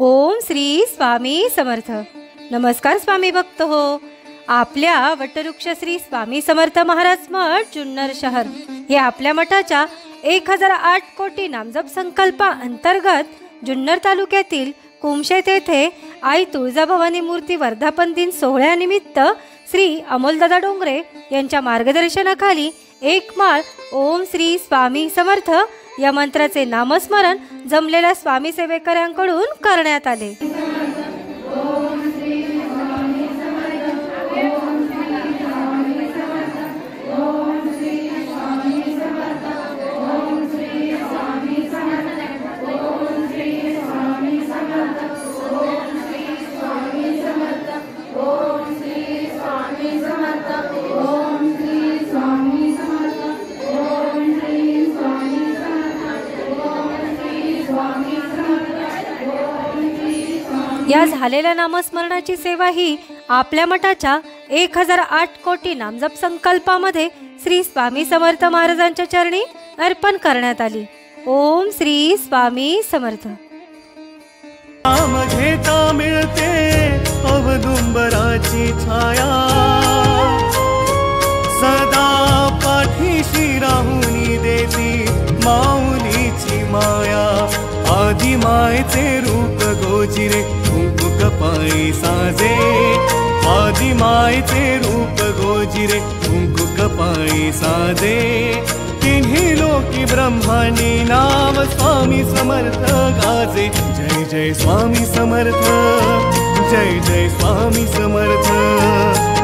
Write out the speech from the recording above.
ओम श्री स्वामी समर्थ. नमस्कार स्वामी भक्त हो. आपल्या वटवृक्ष श्री स्वामी समर्थ महाराज मठ जुन्नर शहर हे आपल्या मठाच्या 1008 कोटी नामजप संकल्पा अंतर्गत जुन्नर तालुक्यातील कुमशेत येथे आई तुळजाभवानी मूर्ती वर्धापन दिन सोहळ्यानिमित्त श्री अमोलदादा डोंगरे यांच्या मार्गदर्शनाखाली एक माळ ओम श्री स्वामी समर्थ या मंत्राचे नामस्मरण जमलेल्या स्वामी सेवेकऱ्यांकडून करण्यात आले. या झालेल्या नामस्मरणाची सेवा ही आपल्या मठाच्या 1008 कोटी नामजप संकल्पामध्ये श्री स्वामी समर्थ महाराजांच्या चरणी अर्पण करण्यात आली. ओम श्री स्वामी समर्थ. नाम घेता मिळते अवदुंबराची छाया, सदा पाठीशी राहुनी देती माऊलीची माया. आदि मायेचे रूप गोजिरे कुंकुक पायी साजे, आदि मायेचे रूप गोजिरे कुंकुक पायी साजे. तिन्ही लोकी ब्रह्मांडी नाम स्वामी समर्थ गाजे. जय जय स्वामी समर्थ, जय जय स्वामी समर्थ.